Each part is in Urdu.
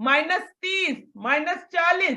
-30, -40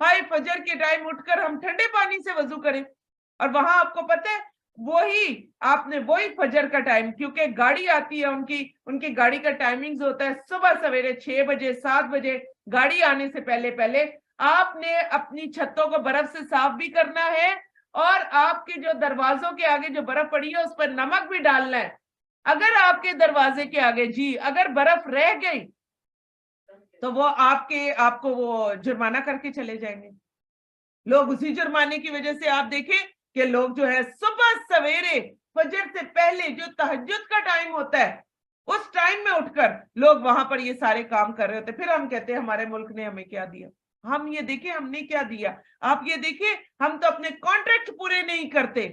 ہائے فجر کے ٹائم اٹھ کر ہم ٹھنڈے پانی سے وضو کریں، اور وہاں آپ کو پتہ ہے وہی فجر کا ٹائم، کیونکہ گاڑی آتی ہے ان کی گاڑی کا ٹائمنگز ہوتا ہے صبح سویرے 6 بجے 7 بجے، گاڑی آنے سے پہلے آپ نے اپنی چھتوں کو برف سے صاف بھی کرنا ہے، اور آپ کے جو دروازوں کے آگے جو برف پڑی ہے اس پر نمک بھی ڈالنا ہے۔ اگر آپ کے دروازے کے آگے اگر برف رہ گئی تو وہ آپ کو وہ جرمانہ کر کے چلے جائیں گے۔ لوگ اسی جرمانے کی وجہ سے آپ دیکھیں کہ لوگ جو ہے صبح سویرے فجر سے پہلے جو تہجد کا ٹائم ہوتا ہے اس ٹائم میں اٹھ کر لوگ وہاں پر یہ سارے کام کر رہے ہوتے، پھر ہم کہتے ہیں ہمارے ملک نے ہمیں کیا دیا۔ ہم یہ دیکھیں ہم نے کیا دیا، آپ یہ دیکھیں ہم تو اپنے کانٹریکٹ پورے نہیں کرتے۔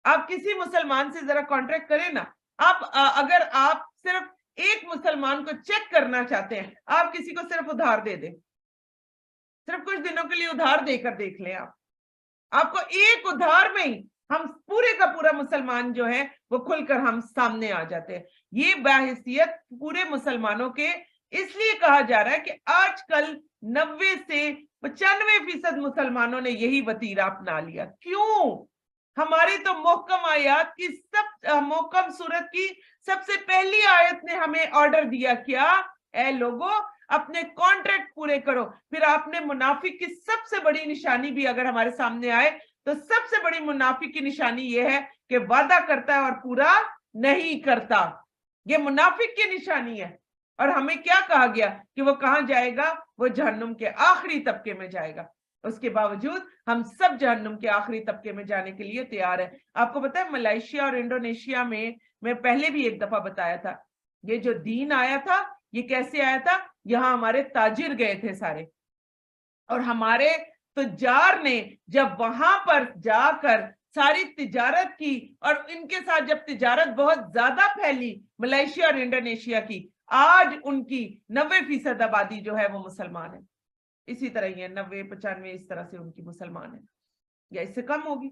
آپ کسی مسلمان سے ذرا کانٹریکٹ کریں نا، اگر آپ صرف ایک مسلمان کو چیک کرنا چاہتے ہیں، آپ کسی کو صرف ادھار دے دیں، صرف کچھ دنوں کے لیے ادھار دے کر دیکھ لیں، آپ کو ایک ادھار میں ہی ہم پورے کا پورا مسلمان جو ہے وہ کھل کر ہم سامنے آ جاتے ہیں۔ یہ باحثیت پورے مسلمانوں کے اس لیے کہا جا رہا ہے کہ آج کل 90 سے 95% مسلمانوں نے یہی وتیرہ اپنا لیا۔ کیوں؟ ہماری تو محکم آیات کی محکم سورت کی سب سے پہلی آیت نے ہمیں آرڈر دیا، کیا؟ اے لوگو اپنے کانٹریکٹ پورے کرو۔ پھر آپ نے منافق کی سب سے بڑی نشانی بھی اگر ہمارے سامنے آئے تو سب سے بڑی منافق کی نشانی یہ ہے کہ وعدہ کرتا ہے اور پورا نہیں کرتا، یہ منافق کی نشانی ہے۔ اور ہمیں کیا کہا گیا کہ وہ کہاں جائے گا؟ وہ جہنم کے آخری طبقے میں جائے گا۔ اس کے باوجود ہم سب جہنم کے آخری طبقے میں جانے کے لیے تیار ہیں۔ آپ کو پتہ ہے ملائیشیا اور انڈونیشیا میں پہلے بھی ایک دفعہ بتایا تھا، یہ جو دین آیا تھا یہ کیسے آیا تھا؟ یہاں ہمارے تاجر گئے تھے سارے، اور ہمارے تجار نے جب وہاں پر جا کر ساری تجارت کی، اور ان کے ساتھ جب تجارت بہت زیادہ پھیلی ملائیشیا اور انڈونیشیا کی، آج ان کی 90% آبادی جو ہے وہ مسلمان ہے۔ اسی طرح ہی ہے 90-95 اس طرح سے ان کی مسلمان ہے، یا اس سے کم ہوگی۔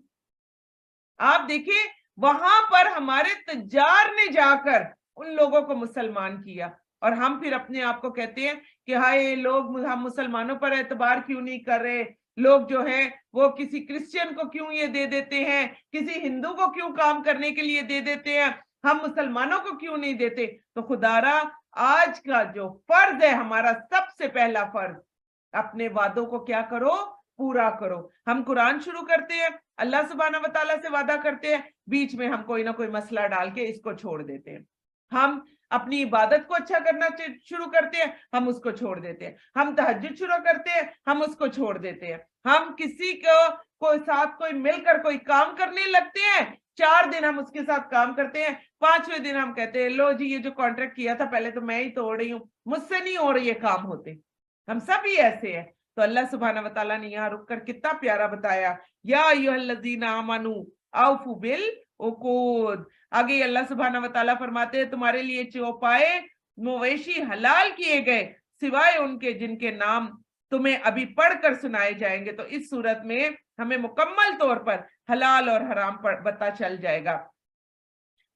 آپ دیکھیں وہاں پر ہمارے تجار نے جا کر ان لوگوں کو مسلمان کیا، اور ہم پھر اپنے آپ کو کہتے ہیں کہ ہائے لوگ ہم مسلمانوں پر اعتبار کیوں نہیں کر رہے، لوگ جو ہیں وہ کسی کرسچین کو کیوں یہ دے دیتے ہیں، کسی ہندو کو کیوں کام کرنے کے لیے دے دیتے ہیں، ہم مسلمانوں کو کیوں نہیں دیتے۔ تو خدارا آج کا جو فرض ہے ہمارا سب سے پہلا فرض، اپنے وعدوں کو کیا کرو؟ پورا کرو۔ ہم قرآن شروع کرتے ہیں، اللہ سبحانہ و تعالیٰ سے وعدہ کرتے ہیں، بیچ میں ہم کوئی نہ کوئی مسئلہ ڈال کے اس کو چھوڑ دیتے ہیں۔ ہم اپنی عبادت کو اچھا کرنا شروع کرتے ہیں، ہم اس کو چھوڑ دیتے ہیں۔ ہم تہجد شروع کرتے ہیں، ہم اس کو چھوڑ دیتے ہیں۔ ہم کسی کو ساتھ کوئی مل کر کوئی کام کرنے لگتے ہیں، 4 دن ہم اس کے ساتھ کام کرتے ہیں، 5ویں دن ہم کہتے ہیں لو جی یہ جو کانٹریکٹ کیا تھا پہلے تو میں ہی توڑ رہی ہوں، مجھ سے نہیں ہو رہے یہ کام ہوتے۔ ہم سب ہی ایسے ہیں۔ تو اللہ سبحانہ وتعالیٰ نے یہاں رک کر کتنا پیارا بتایا، یا ایھا الذین آمنوا اوفوا بالعقود۔ آگے اللہ سبحانہ وتعالیٰ فرماتے ہیں تمہارے لیے چوپائے مویشی حلال کیے گئے سوائے ان کے جن کے نام تمہیں ابھی پڑھ کر سنائے جائیں گے۔ تو اس صورت میں ہمیں مکمل طور پر حلال اور حرام پر پتہ چل جائے گا۔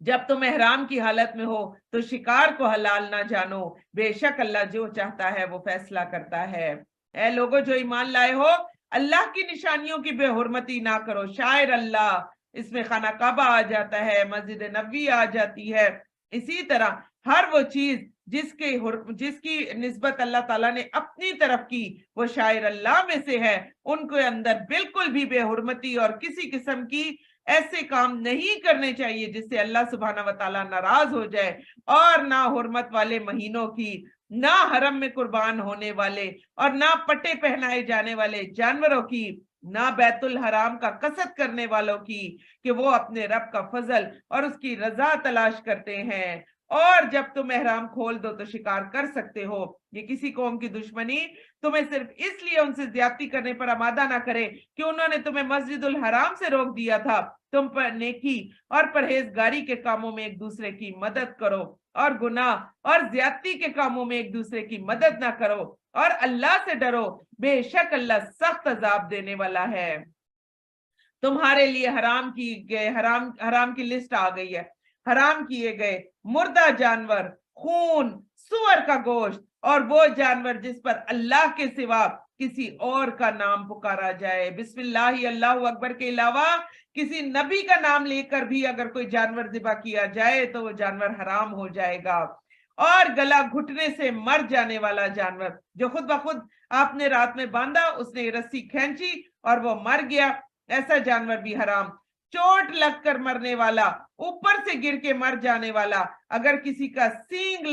جب تم احرام کی حالت میں ہو تو شکار کو حلال نہ جانو، بے شک اللہ جو چاہتا ہے وہ فیصلہ کرتا ہے۔ اے لوگوں جو ایمان لائے ہو، اللہ کی نشانیوں کی بے حرمتی نہ کرو۔ شاعر اللہ، اس میں خانہ کعبہ آ جاتا ہے، مسجد نبوی آ جاتی ہے، اسی طرح ہر وہ چیز جس کی نسبت اللہ تعالیٰ نے اپنی طرف کی وہ شاعر اللہ میں سے ہے، ان کے اندر بالکل بھی بے حرمتی اور کسی قسم کی ایسے کام نہیں کرنے چاہیے جس سے اللہ سبحانہ وتعالیٰ ناراض ہو جائے، اور نہ حرمت والے مہینوں کی، نہ حرم میں قربان ہونے والے اور نہ پٹے پہنائے جانے والے جانوروں کی، نہ بیت الحرام کا قصد کرنے والوں کی کہ وہ اپنے رب کا فضل اور اس کی رضا تلاش کرتے ہیں۔ اور جب تم احرام کھول دو تو شکار کر سکتے ہو۔ یہ کسی قوم کی دشمنی تمہیں صرف اس لیے ان سے زیادتی کرنے پر آمادہ نہ کرے کہ انہوں نے تمہیں مسجد الحرام سے روک دیا تھا۔ تم پر نیکی اور پرہیزگاری کے کاموں میں ایک دوسرے کی مدد کرو، اور گناہ اور زیادتی کے کاموں میں ایک دوسرے کی مدد نہ کرو، اور اللہ سے ڈرو، بے شک اللہ سخت عذاب دینے والا ہے۔ تمہارے لیے حرام کی لسٹ آ گئی ہے۔ حرام کیے گئے مردہ جانور، خون، سور کا گوشت، اور وہ جانور جس پر اللہ کے سوا کسی اور کا نام پکارا جائے، بسم اللہ اللہ اکبر کے علاوہ کسی نبی کا نام لے کر بھی اگر کوئی جانور ذبح کیا جائے تو وہ جانور حرام ہو جائے گا۔ اور گلا گھٹنے سے مر جانے والا جانور جو خود بخود آپ نے رات میں باندھا، اس نے رسی کھینچی اور وہ مر گیا، ایسا جانور بھی حرام۔ چوٹ لگ کر مرنے والا، اوپر سے گر کے مر جانے والا، اگر کسی کا سینگ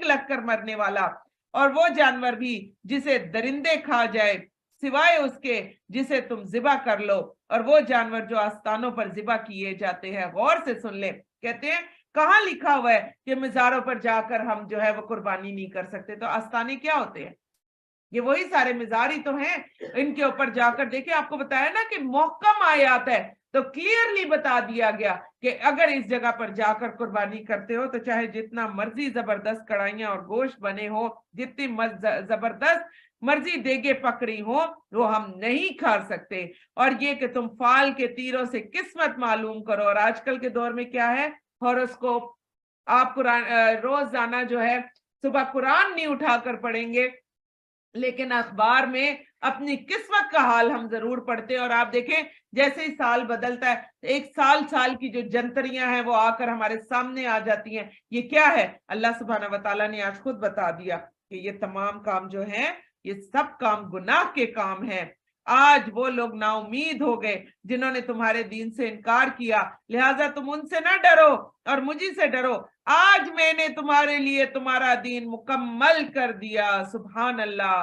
لگ کر مرنے والا، اور وہ جانور بھی جسے درندے کھا جائے سوائے اس کے جسے تم ذبح کر لو، اور وہ جانور جو آستانوں پر ذبح کیے جاتے ہیں۔ غور سے سن لیں، کہتے ہیں کہاں لکھا ہوا ہے کہ مزاروں پر جا کر ہم جو ہے وہ قربانی نہیں کر سکتے؟ تو آستانے کیا ہوتے ہیں؟ یہ وہی سارے مزار ہی تو ہیں، ان کے اوپر جا کر دیکھیں، آپ کو بتایا نا کہ محکم آیات ہے تو کلیئرلی بتا دیا گیا کہ اگر اس جگہ پر جا کر قربانی کرتے ہو تو چاہے جتنا مرضی زبردست کڑھائیاں اور گوشت بنے ہو، جتنی زبردست مرضی دیگے پکڑی ہو، وہ ہم نہیں کھا سکتے۔ اور یہ کہ تم فال کے تیروں سے قسمت معلوم کرو، اور آج کل کے دور میں کیا ہے، ہاروسکوپ۔ آپ قرآن روزانہ جو ہے صبح قرآن نہیں اٹھا کر پڑھیں گے، لیکن اخبار میں اپنی قسمت کا حال ہم ضرور پڑھتے ہیں۔ اور آپ دیکھیں جیسے ہی سال بدلتا ہے، ایک سال کی جو جنتریاں ہیں وہ آ کر ہمارے سامنے آ جاتی ہیں۔ یہ کیا ہے؟ اللہ سبحانہ وتعالیٰ نے آج خود بتا دیا کہ یہ تمام کام جو ہیں یہ سب کام گناہ کے کام ہیں۔ آج وہ لوگ نا امید ہو گئے جنہوں نے تمہارے دین سے انکار کیا، لہٰذا تم ان سے نہ ڈرو اور مجھے سے ڈرو۔ آج میں نے تمہارے لیے تمہارا دین مکمل کر دیا، سبحان اللہ،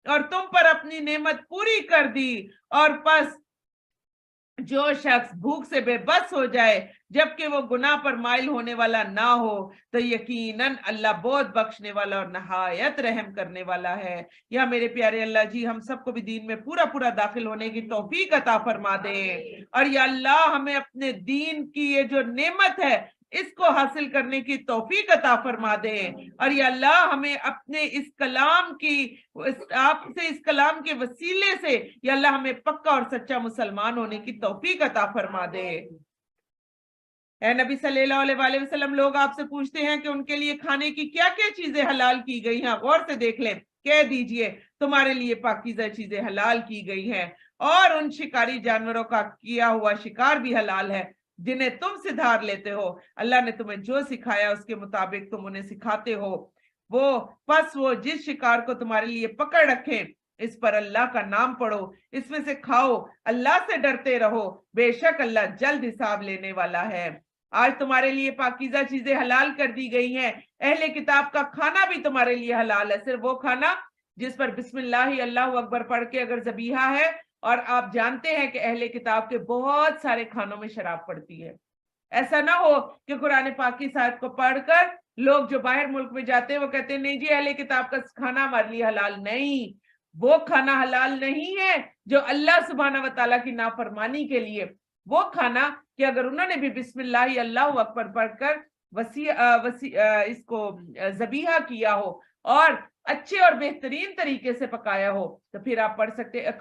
اور تم پر اپنی نعمت پوری کر دی۔ اور پس جو شخص بھوک سے بے بس ہو جائے جبکہ وہ گناہ پر مائل ہونے والا نہ ہو تو یقیناً اللہ بہت بخشنے والا اور نہایت رحم کرنے والا ہے۔ یا میرے پیارے اللہ جی ہم سب کو بھی دین میں پورا داخل ہونے کی توفیق عطا فرما دے، اور یا اللہ ہمیں اپنے دین کی یہ جو نعمت ہے اس کو حاصل کرنے کی توفیق عطا فرما دے، اور یا اللہ ہمیں اپنے اس کلام کی آپ سے اس کلام کے وسیلے سے یا اللہ ہمیں پکا اور سچا مسلمان ہونے کی توفیق عطا فرما دے۔ اے نبی صلی اللہ علیہ وآلہ وسلم، لوگ آپ سے پوچھتے ہیں کہ ان کے لیے کھانے کی کیا کیا چیزیں حلال کی گئی ہیں، غور سے دیکھ لیں۔ کہہ دیجئے تمہارے لیے پاکیزہ چیزیں حلال کی گئی ہیں، اور ان شکاری جانوروں کا کیا ہوا شکار بھی حلال ہے جنہیں تم سے دھار لیتے ہو۔ اللہ نے تمہیں جو سکھایا اس کے مطابق تم انہیں سکھاتے ہو۔ وہ جس شکار کو تمہارے لیے پکڑ رکھیں اس پر اللہ کا نام پڑھو، اس میں سے کھاؤ، اللہ سے ڈرتے رہو، بے شک اللہ جلد حساب لینے والا ہے۔ آج تمہارے لیے پاکیزہ چیزیں حلال کر دی گئی ہیں، اہل کتاب کا کھانا بھی تمہارے لیے حلال ہے، صرف وہ کھانا جس پر بسم اللہ اللہ اکبر پڑھ کے اگر ذبیحہ ہے۔ اور آپ جانتے ہیں کہ اہل کتاب کے بہت سارے کھانوں میں شراب پڑتی ہے۔ ایسا نہ ہو کہ قرآن پاک کی آیت کو پڑھ کر لوگ جو باہر ملک میں جاتے ہیں وہ کہتے ہیں نہیں جی اہل کتاب کا کھانا ہمارے لیے حلال نہیں۔ وہ کھانا حلال نہیں ہے جو اللہ سبحانہ وتعالیٰ کی نافرمانی کے لیے، وہ کھانا کہ اگر انہوں نے بھی بسم اللہ اللہ اکبر پڑھ کر اس کو ذبیحہ کیا ہو اور اچھے اور بہترین طریقے سے پکایا ہو تو پھر آپ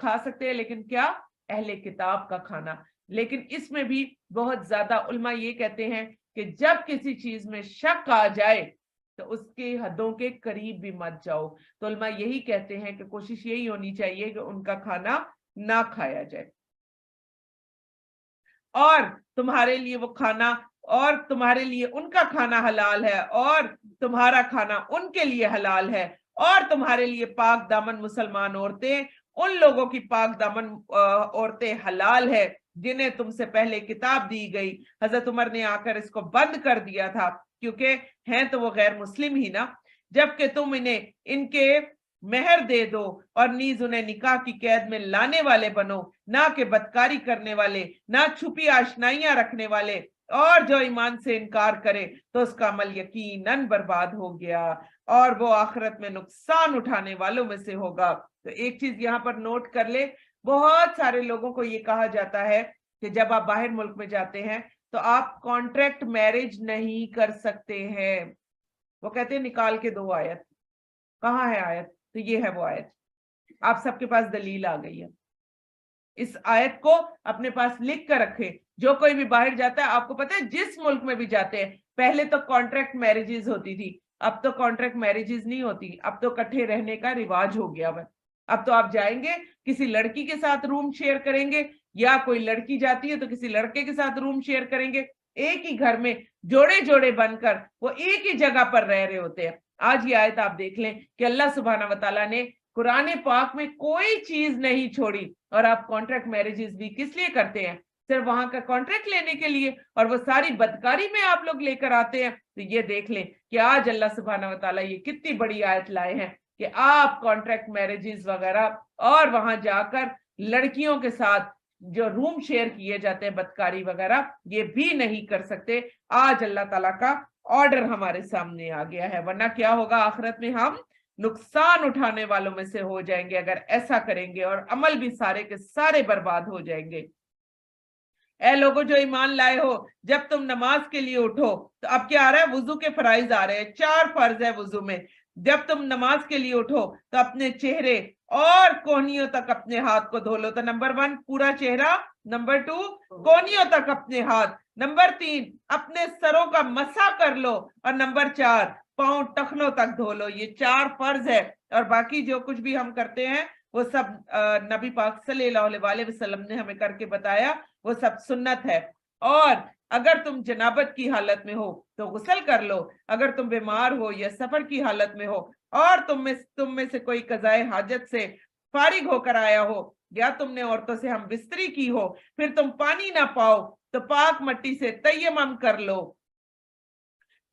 کھا سکتے ہیں، لیکن کیا؟ اہل کتاب کا کھانا۔ لیکن اس میں بھی بہت زیادہ علماء یہ کہتے ہیں کہ جب کسی چیز میں شک آ جائے تو اس کے حدوں کے قریب بھی مت جاؤ۔ تو علماء یہی کہتے ہیں کہ کوشش یہی ہونی چاہیے کہ ان کا کھانا نہ کھایا جائے، اور تمہارے لیے وہ کھانا اور تمہارے لیے ان کا کھانا حلال ہے، اور تمہارا کھانا ان کے لیے حلال ہے، اور تمہارے لیے پاک دامن مسلمان عورتیں ان لوگوں کی پاک دامن عورتیں حلال ہے جنہیں تم سے پہلے کتاب دی گئی۔ حضرت عمر نے آ کر اس کو بند کر دیا تھا کیونکہ ہیں تو وہ غیر مسلم ہی نا، جبکہ تم انہیں ان کے مہر دے دو اور نیز انہیں نکاح کی قید میں لانے والے بنو، نہ کہ بدکاری کرنے والے، نہ چھپی آشنائیاں رکھنے والے، اور جو ایمان سے انکار کرے تو اس کا عمل یقیناً برباد ہو گیا اور وہ آخرت میں نقصان اٹھانے والوں میں سے ہوگا۔ تو ایک چیز یہاں پر نوٹ کر لے، بہت سارے لوگوں کو یہ کہا جاتا ہے کہ جب آپ باہر ملک میں جاتے ہیں تو آپ کانٹریکٹ میرج نہیں کر سکتے ہیں۔ وہ کہتے ہیں نکال کے دو آیت، کہاں ہے آیت؟ تو یہ ہے وہ آیت، آپ سب کے پاس دلیل آ گئی ہے۔ اس آیت کو اپنے پاس لکھ کر رکھے، جو کوئی بھی باہر جاتا ہے، آپ کو پتہ ہے جس ملک میں بھی جاتے ہیں پہلے تو کانٹریکٹ میرجز ہوتی تھی، اب تو کانٹریکٹ میرجز نہیں ہوتی, اب تو اکٹھے رہنے کا رواج ہو گیا ہے. اب تو آپ جائیں گے کسی لڑکی کے ساتھ روم شیئر کریں گے, یا کوئی لڑکی جاتی ہے تو کسی لڑکے کے ساتھ روم شیئر کریں گے, ایک ہی گھر میں جوڑے جوڑے بن کر وہ ایک ہی جگہ پر رہ رہے ہوتے ہیں. آج یہ آیت آپ دیکھ لیں کہ اللہ سبحانہ و تعالیٰ نے قرآن پاک میں کوئی چیز نہیں چھوڑی, اور آپ کانٹریکٹ میرجز بھی کس لیے کرتے ہیں؟ صرف وہاں کا کانٹریکٹ لینے کے لیے, اور وہ ساری بدکاری میں آپ لوگ لے کر آتے ہیں. تو یہ دیکھ لیں کہ آج اللہ سبحانہ و تعالیٰ یہ کتنی بڑی آیت لائے ہیں کہ آپ کانٹریکٹ میرجز وغیرہ اور وہاں جا کر لڑکیوں کے ساتھ جو روم شیئر کیے جاتے ہیں بدکاری وغیرہ, یہ بھی نہیں کر سکتے. آج اللہ تعالیٰ کا آرڈر ہمارے سامنے آ گیا ہے, ورنہ کیا ہوگا آخرت میں ہم نقصان اٹھانے والوں میں سے ہو جائیں گے اگر ایسا کریں گے, اور عمل بھی سارے کے سارے برباد ہو جائیں گے. اے لوگوں جو ایمان لائے ہو, جب تم نماز کے لیے اٹھو, تو اب کیا آ رہا ہے؟ وضو کے فرائض آ رہے ہیں, 4 فرض ہے وضو میں. جب تم نماز کے لیے اٹھو تو اپنے چہرے اور کونیوں تک اپنے ہاتھ کو دھو لو. تو نمبر 1 پورا چہرہ, نمبر 2 کونیوں تک اپنے ہاتھ, نمبر 3 اپنے سروں کا مسح کر لو, اور نمبر 4 پاؤں ٹخنوں تک دھو لو. یہ 4 فرض ہے, اور باقی جو کچھ بھی ہم کرتے ہیں وہ سب نبی پاک صلی اللہ علیہ وسلم نے ہمیں کر کے بتایا, وہ سب سنت ہے. اور اگر تم جنابت کی حالت میں ہو تو غسل کر لو, اگر تم بیمار ہو یا سفر کی حالت میں ہو, اور تم میں سے کوئی قضائے حاجت سے فارغ ہو کر آیا ہو, یا تم نے عورتوں سے ہم بستری کی ہو, پھر تم پانی نہ پاؤ تو پاک مٹی سے تیمم کر لو,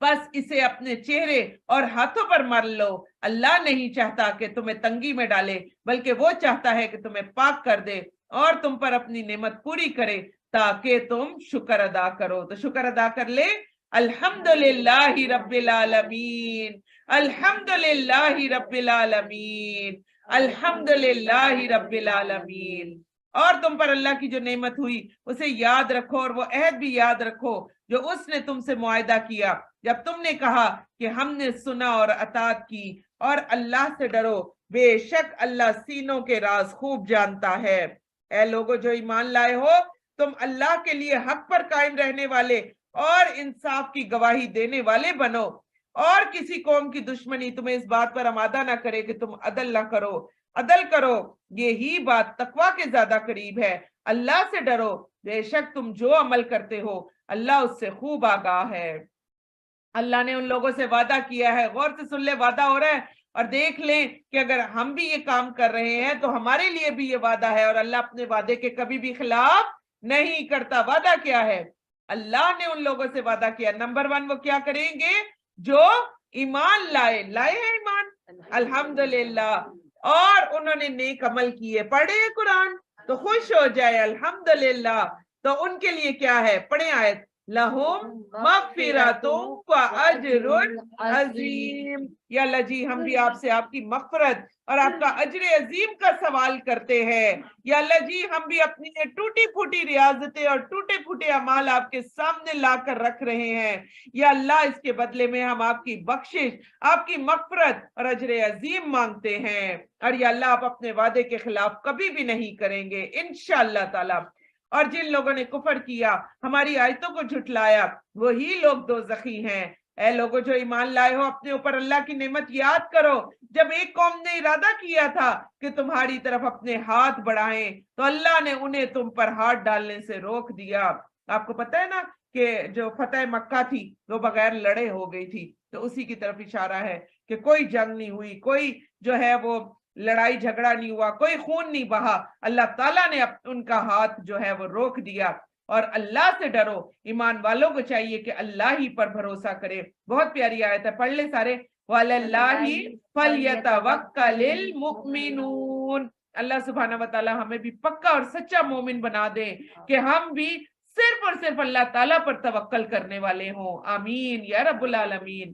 بس اسے اپنے چہرے اور ہاتھوں پر مر لو. اللہ نہیں چاہتا کہ تمہیں تنگی میں ڈالے, بلکہ وہ چاہتا ہے کہ تمہیں پاک کر دے اور تم پر اپنی نعمت پوری کرے تاکہ تم شکر ادا کرو. تو شکر ادا کر لے, الحمدللہ رب العالمین, الحمدللہ رب العالمین, الحمدللہ رب العالمین. اور تم پر اللہ کی جو نعمت ہوئی اسے یاد رکھو, اور وہ عہد بھی یاد رکھو جو اس نے تم سے معاہدہ کیا جب تم نے کہا کہ ہم نے سنا اور اطاعت کی, اور اللہ سے ڈرو, بے شک اللہ سینوں کے راز خوب جانتا ہے. اے لوگوں جو ایمان لائے ہو, تم اللہ کے لیے حق پر قائم رہنے والے اور انصاف کی گواہی دینے والے بنو, اور کسی قوم کی دشمنی تمہیں اس بات پر آمادہ نہ کرے کہ تم عدل نہ کرو. عدل کرو, یہی بات تقویٰ کے زیادہ قریب ہے. اللہ سے ڈرو, بے شک تم جو عمل کرتے ہو اللہ اس سے خوب آگاہ ہے. اللہ نے ان لوگوں سے وعدہ کیا ہے, غور سے سن لے, وعدہ ہو رہا ہے, اور دیکھ لیں کہ اگر ہم بھی یہ کام کر رہے ہیں تو ہمارے لیے بھی یہ وعدہ ہے, اور اللہ اپنے وعدے کے کبھی بھی خلاف نہیں کرتا. وعدہ کیا ہے؟ اللہ نے ان لوگوں سے وعدہ کیا, نمبر 1 وہ کیا کریں گے؟ جو ایمان لائے ہیں ایمان, الحمدللہ, اور انہوں نے نیک عمل کیے. پڑھے قرآن تو خوش ہو جائے, الحمدللہ. تو ان کے لیے کیا ہے؟ پڑھیں آیت, لہم مغفرۃ و اجر عظیم. یا اللہ جی ہم بھی آپ سے آپ کی مغفرت اور آپ کا اجر عظیم کا سوال کرتے ہیں. یا اللہ جی ہم بھی اپنی ٹوٹی پھوٹی ریاضتیں اور ٹوٹے پھوٹے اعمال آپ کے سامنے لا کر رکھ رہے ہیں. یا اللہ اس کے بدلے میں ہم آپ کی بخشش, آپ کی مغفرت اور اجر عظیم مانگتے ہیں. اور یا اللہ آپ اپنے وعدے کے خلاف کبھی بھی نہیں کریں گے انشاءاللہ تعالی. اور جن لوگوں نے کفر کیا, ہماری آیتوں کو جھٹلایا, وہی لوگ دوزخی ہیں. اے لوگوں جو ایمان لائے ہو, اپنے اوپر اللہ کی نعمت یاد کرو. جب ایک قوم نے ارادہ کیا تھا کہ تمہاری طرف اپنے ہاتھ بڑھائیں تو اللہ نے انہیں تم پر ہاتھ ڈالنے سے روک دیا. آپ کو پتہ ہے نا کہ جو فتح مکہ تھی وہ بغیر لڑے ہو گئی تھی, تو اسی کی طرف اشارہ ہے کہ کوئی جنگ نہیں ہوئی, کوئی جو ہے وہ لڑائی جھگڑا نہیں ہوا, کوئی خون نہیں بہا. اللہ تعالیٰ نے ان کا ہاتھ جو ہے وہ روک دیا. اور اللہ سے ڈرو, ایمان والوں کو چاہیے کہ اللہ ہی پر بھروسہ کرے. بہت پیاری آیت ہے, پڑھ لے سارے. وَعَلَى فَلْيَتَوَكَّلِ الْمُؤْمِنُونَ. اللہ سبحانہ و تعالیٰ ہمیں بھی پکا اور سچا مومن بنا دے کہ ہم بھی صرف اور صرف اللہ تعالیٰ پر توکل کرنے والے ہوں. آمین یا رب العالمین.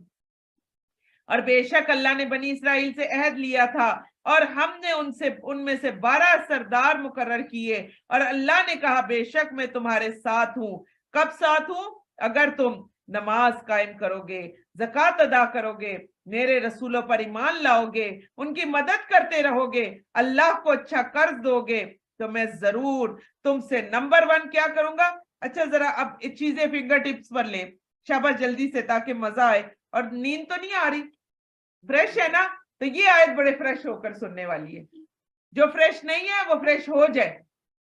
اور بے شک اللہ نے بنی اسرائیل سے عہد لیا تھا, اور ہم نے ان میں سے 12 سردار مقرر کیے, اور اللہ نے کہا بے شک میں تمہارے ساتھ ہوں. کب ساتھ ہوں؟ اگر تم نماز قائم کرو گے, زکوٰۃ ادا کرو گے, میرے رسولوں پر ایمان لاؤ گے, ان کی مدد کرتے رہو گے, اللہ کو اچھا قرض دو گے, تو میں ضرور تم سے نمبر 1 کیا کروں گا. اچھا ذرا اب چیزیں فنگر ٹپس پر لیں, شاباش جلدی سے, تاکہ مزہ آئے. اور نیند تو نہیں آ رہی, فریش ہے نا, تو یہ آیت بڑے فریش ہو کر سننے والی ہے. جو فریش نہیں ہے وہ فریش ہو جائے,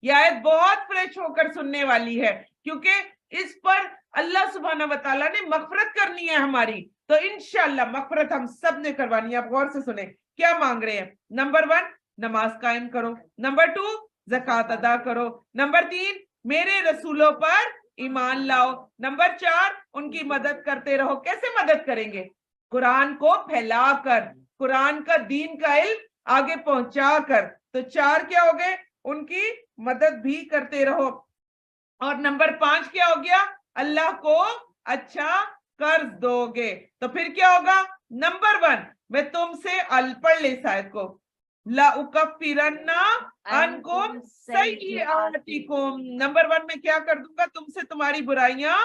یہ آیت بہت فریش ہو کر سننے والی ہے, کیونکہ اس پر اللہ سبحانہ و تعالیٰ نے مغفرت کرنی ہے ہماری, تو انشاءاللہ مغفرت ہم سب نے کروانی ہے. آپ غور سے سنیں کیا مانگ رہے ہیں. نمبر 1 نماز قائم کرو, نمبر 2 زکوٰۃ ادا کرو, نمبر 3 میرے رسولوں پر ایمان لاؤ, نمبر 4 ان کی مدد کرتے رہو. کیسے مدد کریں گے؟ قرآن کو پھیلا کر, قرآن کا دین کا علم آگے پہنچا کر. تو 4 کیا ہو گئے؟ ان کی مدد بھی کرتے رہو. اور نمبر 5 کیا ہو گیا؟ اللہ کو اچھا قرض دو گے. تو پھر کیا ہوگا؟ نمبر 1 میں تم سے پڑھ لے شاید کو, لَأُكَفِّرَنَّ عَنْكُمْ سَيِّئَاتِكُمْ. نمبر 1 میں کیا کر دوں گا؟ تم سے تمہاری برائیاں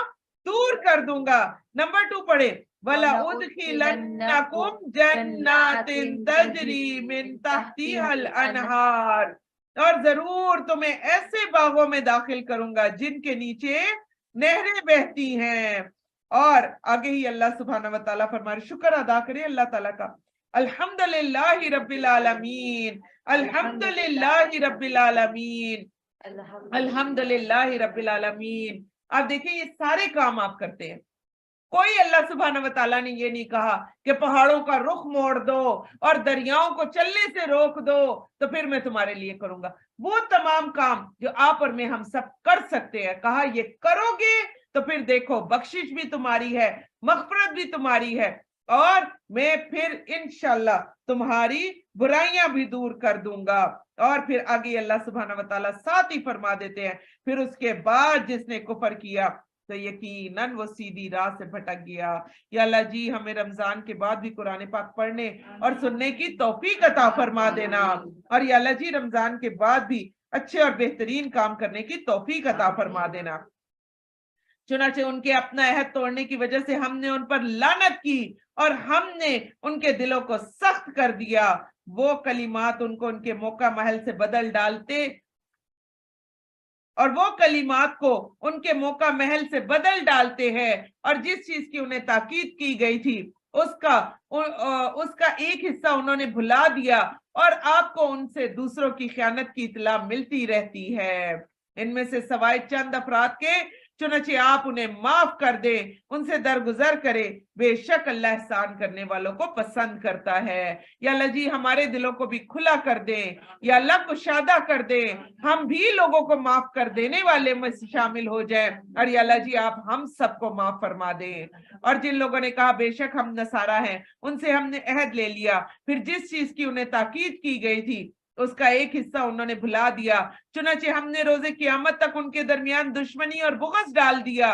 دور کر دوں گا. نمبر 2 پڑھے, وَلَأُدْخِلَنَّكُمْ جَنَّاتٍ تَجْرِي مِنْ تَحْتِهَا الْأَنْهَارُ. اور ضرور تمہیں ایسے باغوں میں داخل کروں گا جن کے نیچے نہریں بہتی ہیں. اور آگے ہی اللہ سبحانہ و تعالیٰ فرما رہے, شکر ادا کرے اللہ تعالیٰ کا, الحمدللہ رب العالمین, الحمدللہ رب العالمین, الحمدللہ رب العالمین. آپ دیکھیں یہ سارے کام آپ کرتے ہیں, کوئی اللہ سبحانہ و تعالیٰ نے یہ نہیں کہا کہ پہاڑوں کا رخ موڑ دو اور دریاؤں کو چلنے سے روک دو تو پھر میں تمہارے لیے کروں گا. وہ تمام کام جو آپ اور میں ہم سب کر سکتے ہیں, کہا یہ کرو گے تو پھر دیکھو بخشش بھی تمہاری ہے, مغفرت بھی تمہاری ہے, اور میں پھر انشاءاللہ تمہاری برائیاں بھی دور کر دوں گا. اور پھر آگے اللہ سبحانہ و تعالیٰ ساتھ ہی فرما دیتے ہیں, پھر اس کے بعد جس نے کفر کیا تو یقیناً وہ سیدھی راہ سے بھٹک گیا. یا اللہ جی ہمیں رمضان کے بعد بھی قرآن پاک پڑھنے اور سننے کی توفیق عطا فرما دینا, اور یا اللہ جی رمضان کے بعد بھی اچھے اور بہترین کام کرنے کی توفیق عطا فرما دینا. چنانچہ ان کے اپنا عہد توڑنے کی وجہ سے ہم نے ان پر لعنت کی اور ہم نے ان کے دلوں کو سخت کر دیا. وہ کلمات ان کو ان کے موقع محل سے بدل ڈالتے, اور وہ کلمات کو ان کے موقع محل سے بدل ڈالتے ہیں, اور جس چیز کی انہیں تاکید کی گئی تھی اس کا ایک حصہ انہوں نے بھلا دیا, اور آپ کو ان سے دوسروں کی خیانت کی اطلاع ملتی رہتی ہے. ان میں سے سوائے چند افراد کے, چنانچہ آپ انہیں معاف کر دیں, ان سے درگزر کرے, بے شک اللہ احسان کرنے والوں کو پسند کرتا ہے. یا اللہ جی ہمارے دلوں کو بھی کھلا کر دیں, یا اللہ کشادہ کر دیں, ہم بھی لوگوں کو معاف کر دینے والے میں شامل ہو جائیں, اور یا اللہ جی آپ ہم سب کو معاف فرما دیں. اور جن لوگوں نے کہا بے شک ہم نصارہ ہیں, ان سے ہم نے عہد لے لیا, پھر جس چیز کی انہیں تاکید کی گئی تھی اس کا ایک حصہ انہوں نے بھلا دیا, چنانچہ ہم نے روز قیامت تک ان کے درمیان دشمنی اور بغض ڈال دیا,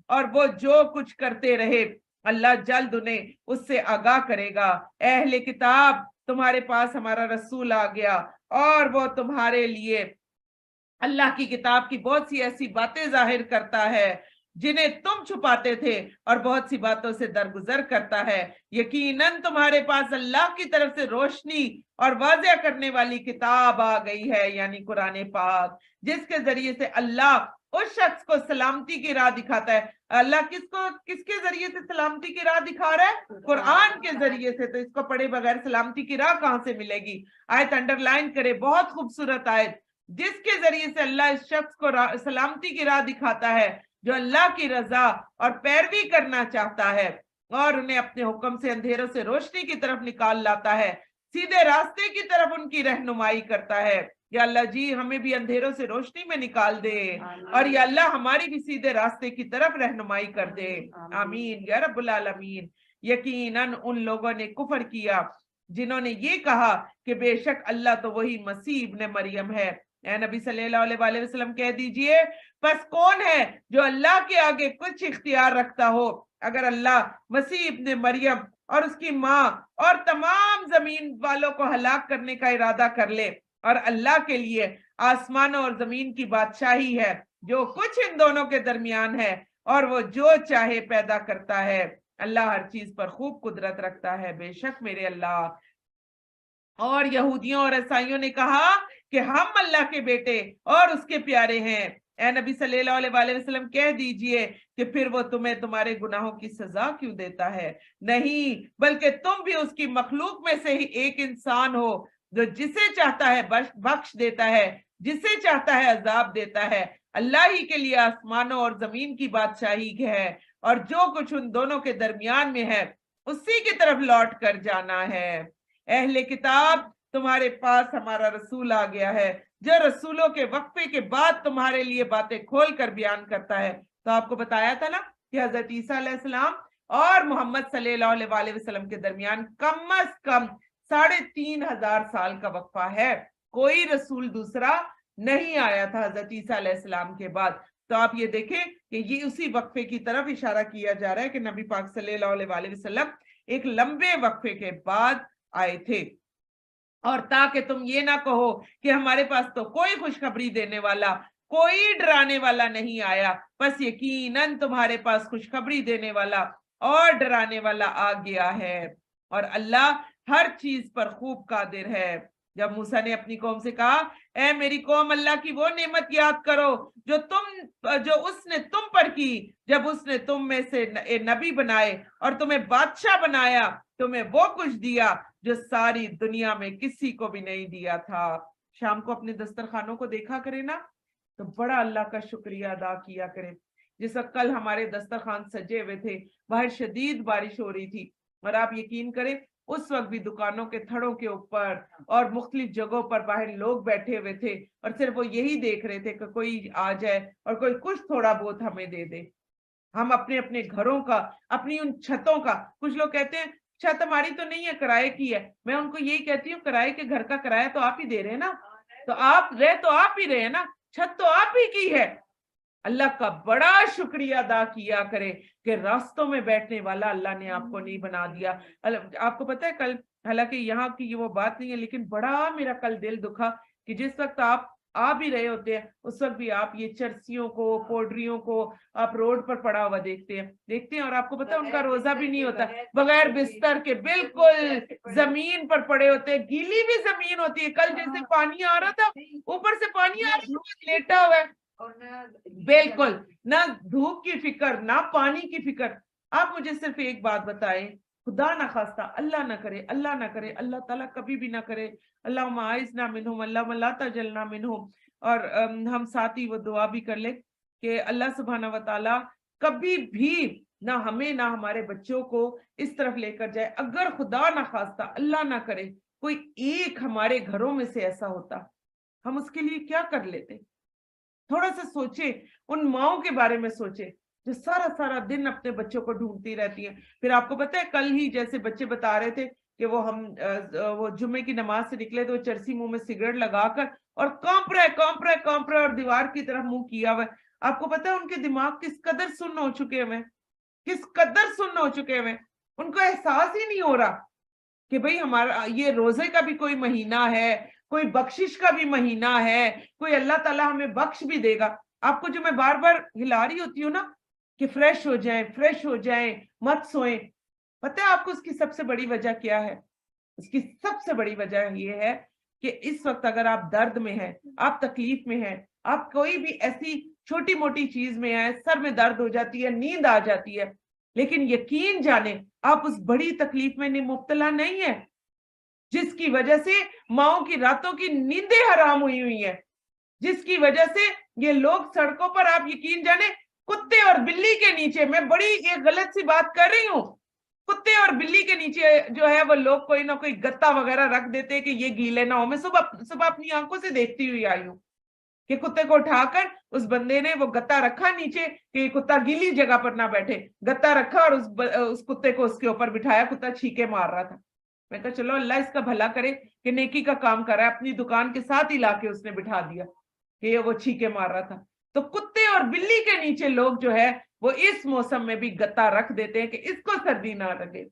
اور وہ جو کچھ کرتے رہے اللہ جلد انہیں اس سے آگاہ کرے گا. اہل کتاب تمہارے پاس ہمارا رسول آ گیا, اور وہ تمہارے لیے اللہ کی کتاب کی بہت سی ایسی باتیں ظاہر کرتا ہے جنہیں تم چھپاتے تھے, اور بہت سی باتوں سے درگزر کرتا ہے. یقیناً تمہارے پاس اللہ کی طرف سے روشنی اور واضح کرنے والی کتاب آ گئی ہے, یعنی قرآن پاک, جس کے ذریعے سے اللہ اس شخص کو سلامتی کی راہ دکھاتا ہے. اللہ کس کے ذریعے سے سلامتی کی راہ دکھا رہا ہے؟ قرآن کے ذریعے سے. تو اس کو پڑھے بغیر سلامتی کی راہ کہاں سے ملے گی؟ آیت انڈر لائن کرے, بہت خوبصورت آیت, جس کے ذریعے سے اللہ اس شخص کو سلامتی کی راہ دکھاتا ہے جو اللہ کی رضا اور پیروی کرنا چاہتا ہے, اور انہیں اپنے حکم سے اندھیروں سے روشنی کی طرف نکال لاتا ہے, سیدھے راستے کی طرف ان کی رہنمائی کرتا ہے. یا اللہ جی ہمیں بھی اندھیروں سے روشنی میں نکال دے, اور یا اللہ ہماری بھی سیدھے راستے کی طرف رہنمائی کر دے. آمین یا رب العالمین. یقیناً ان لوگوں نے کفر کیا جنہوں نے یہ کہا کہ بے شک اللہ تو وہی مسیح ابن مریم ہے. اے نبی صلی اللہ علیہ وآلہ وسلم کہہ دیجئے, پس کون ہے جو اللہ کے آگے کچھ اختیار رکھتا ہو؟ اگر اللہ مسیح ابن مریم اور اس کی ماں اور تمام زمین والوں کو ہلاک کرنے کا ارادہ کر لے, اور اللہ کے لیے آسمانوں اور زمین کی بادشاہی ہے, جو کچھ ان دونوں کے درمیان ہے, اور وہ جو چاہے پیدا کرتا ہے. اللہ ہر چیز پر خوب قدرت رکھتا ہے, بے شک میرے اللہ. اور یہودیوں اور عیسائیوں نے کہا کہ ہم اللہ کے بیٹے اور اس کے پیارے ہیں. اے نبی صلی اللہ علیہ وسلم کہہ دیجئے کہ پھر وہ تمہیں تمہارے گناہوں کی سزا کیوں دیتا ہے؟ نہیں، بلکہ تم بھی اس کی مخلوق میں سے ہی ایک انسان ہو جو جسے چاہتا ہے بخش دیتا ہے، جسے چاہتا ہے عذاب دیتا ہے۔ اللہ ہی کے لیے آسمانوں اور زمین کی بادشاہی ہے، اور جو کچھ ان دونوں کے درمیان میں ہے اسی کی طرف لوٹ کر جانا ہے۔ اہل کتاب، تمہارے پاس ہمارا رسول آ گیا ہے جو رسولوں کے وقفے کے بعد تمہارے لیے باتیں کھول کر بیان کرتا ہے۔ تو آپ کو بتایا تھا نا کہ حضرت عیسیٰ علیہ السلام اور محمد صلی اللہ علیہ وسلم کے درمیان کم از کم 3500 سال کا وقفہ ہے۔ کوئی رسول دوسرا نہیں آیا تھا حضرت عیسیٰ علیہ السلام کے بعد۔ تو آپ یہ دیکھیں کہ یہ اسی وقفے کی طرف اشارہ کیا جا رہا ہے کہ نبی پاک صلی اللہ علیہ وسلم ایک لمبے وقفے کے بعد آئے تھے۔ اور تاکہ تم یہ نہ کہو کہ ہمارے پاس تو کوئی خوشخبری دینے والا، کوئی ڈرانے والا نہیں آیا، بس یقیناً تمہارے پاس خوشخبری دینے والا اور ڈرانے والا آ گیا ہے، اور اللہ ہر چیز پر خوب قادر ہے۔ جب موسیٰ نے اپنی قوم سے کہا، اے میری قوم، اللہ کی وہ نعمت یاد کرو جو اس نے تم پر کی جب اس نے تم میں سے نبی بنائے اور تمہیں بادشاہ بنایا، تمہیں وہ کچھ دیا جو ساری دنیا میں کسی کو بھی نہیں دیا تھا۔ شام کو اپنے دسترخوانوں کو دیکھا کرے نا تو بڑا اللہ کا شکریہ ادا کیا کرے۔ جس وقت کل ہمارے دسترخوان سجے ہوئے تھے، باہر شدید بارش ہو رہی تھی، اور آپ یقین کریں اس وقت بھی دکانوں کے تھڑوں کے اوپر اور مختلف جگہوں پر باہر لوگ بیٹھے ہوئے تھے، اور صرف وہ یہی دیکھ رہے تھے کہ کوئی آ جائے اور کوئی کچھ تھوڑا بہت ہمیں دے دے۔ ہم اپنے اپنے گھروں کا، اپنی ان چھتوں کا، کچھ لوگ کہتے ہیں چھت ہماری تو نہیں ہے، کرائے کی ہے۔ میں ان کو یہی کہتی ہوں، کرائے کے گھر کا کرایہ تو آپ ہی دے رہے ہیں نا، تو آپ ہی رہے ہیں نا، چھت تو آپ ہی کی ہے۔ اللہ کا بڑا شکریہ ادا کیا کرے کہ راستوں میں بیٹھنے والا اللہ نے آپ کو نہیں بنا دیا۔ آپ کو پتہ ہے کل، حالانکہ یہاں کی وہ بات نہیں ہے، لیکن بڑا میرا کل دل دکھا کہ جس وقت آپ آ بھی رہے ہوتے ہیں اس وقت بھی آپ یہ چرسیوں کو، پوڈریوں کو آپ روڈ پر پڑا ہوا دیکھتے ہیں، اور آپ کو پتہ ہے ان کا روزہ بھی نہیں ہوتا، بغیر بستر کے بالکل زمین پر پڑے ہوتے ہیں، گیلی بھی زمین ہوتی ہے۔ کل جیسے پانی آ رہا تھا، اوپر سے پانی آ رہا تھا، لیٹا ہوا ہے، بالکل نہ دھوپ کی فکر، نہ پانی کی فکر۔ آپ مجھے صرف ایک بات بتائیں، خدا نہ خواستہ، اللہ نہ کرے، اللہ تعالیٰ کبھی بھی نہ کرے، اللہم اعذنا منہم، اللہم لا تجعلنا منہم، اور ہم ساتھ ہی وہ دعا بھی کر لیں کہ اللہ سبحانہ وتعالیٰ کبھی بھی نہ ہمیں نہ ہمارے بچوں کو اس طرف لے کر جائے۔ اگر خدا نہ خواستہ، اللہ نہ کرے، کوئی ایک ہمارے گھروں میں سے ایسا ہوتا، ہم اس کے لیے کیا کر لیتے؟ تھوڑا سا سوچے، ان ماؤں کے بارے میں سوچے جو سارا دن اپنے بچوں کو ڈھونڈتی رہتی ہیں۔ پھر آپ کو پتہ ہے کل ہی جیسے بچے بتا رہے تھے کہ وہ جمعے کی نماز سے نکلے تو چرسی منہ میں سگریٹ لگا کر اور کانپ رہے اور دیوار کی طرف منہ کیا ہوا ہے۔ آپ کو پتہ ہے ان کے دماغ کس قدر سن ہو چکے ہوئے، ان کو احساس ہی نہیں ہو رہا کہ بھئی ہمارا یہ روزے کا بھی کوئی مہینہ ہے، کوئی بخشش کا بھی مہینہ ہے، کوئی اللہ تعالیٰ ہمیں بخش بھی دے گا۔ آپ کو جو میں بار بار ہلا رہی ہوتی ہوں نا کہ فریش ہو جائیں، مت سوئیں، پتہ ہے آپ کو اس کی سب سے بڑی وجہ کیا ہے؟ اس کی سب سے بڑی وجہ یہ ہے کہ اس وقت اگر آپ درد میں ہیں، آپ تکلیف میں ہیں، آپ کوئی بھی ایسی چھوٹی موٹی چیز میں ہیں، سر میں درد ہو جاتی ہے، نیند آ جاتی ہے، لیکن یقین جانیں آپ اس بڑی تکلیف میں مبتلا نہیں ہے جس کی وجہ سے ماؤں کی راتوں کی نیندیں حرام ہوئی ہیں، جس کی وجہ سے یہ لوگ سڑکوں پر، آپ یقین جانیں کتے اور بلی کے نیچے، میں بڑی ایک غلط سی بات کر رہی ہوں، کتے اور بلی کے نیچے جو ہے وہ لوگ کوئی نہ کوئی گتا وغیرہ رکھ دیتے کہ یہ گیلے نہ ہو۔ میں صبح اپنی آنکھوں سے دیکھتی ہوئی آئی ہوں کہ کتے کو اٹھا کر اس بندے نے وہ گتا رکھا نیچے کہ یہ کتا گیلی جگہ پر نہ بیٹھے، گتا رکھا اور اس کتے کو اس کے اوپر بٹھایا، کتا چھینکے مار رہا تھا۔ میں کہا چلو اللہ اس کا بھلا کرے کہ نیکی کا کام کر رہا ہے، اپنی دکان کے ساتھ ہی لا کے اس نے بٹھا دیا کہ یہ وہ چھینکے مار رہا تھا۔ تو کتے اور بلی کے نیچے لوگ جو ہے وہ اس موسم میں بھی گتا رکھ دیتے ہیں کہ اس کو سردی نہ لگے،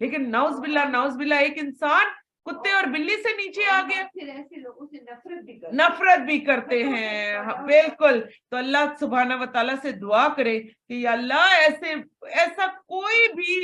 لیکن نعوذ باللہ ایک انسان کتے اور بلی سے نیچے آ گیا، پھر ایسے لوگوں سے نفرت بھی کرتے ہیں۔ بالکل، تو اللہ سبحانہ وتعالیٰ سے دعا کرے کہ یا اللہ ایسا کوئی بھی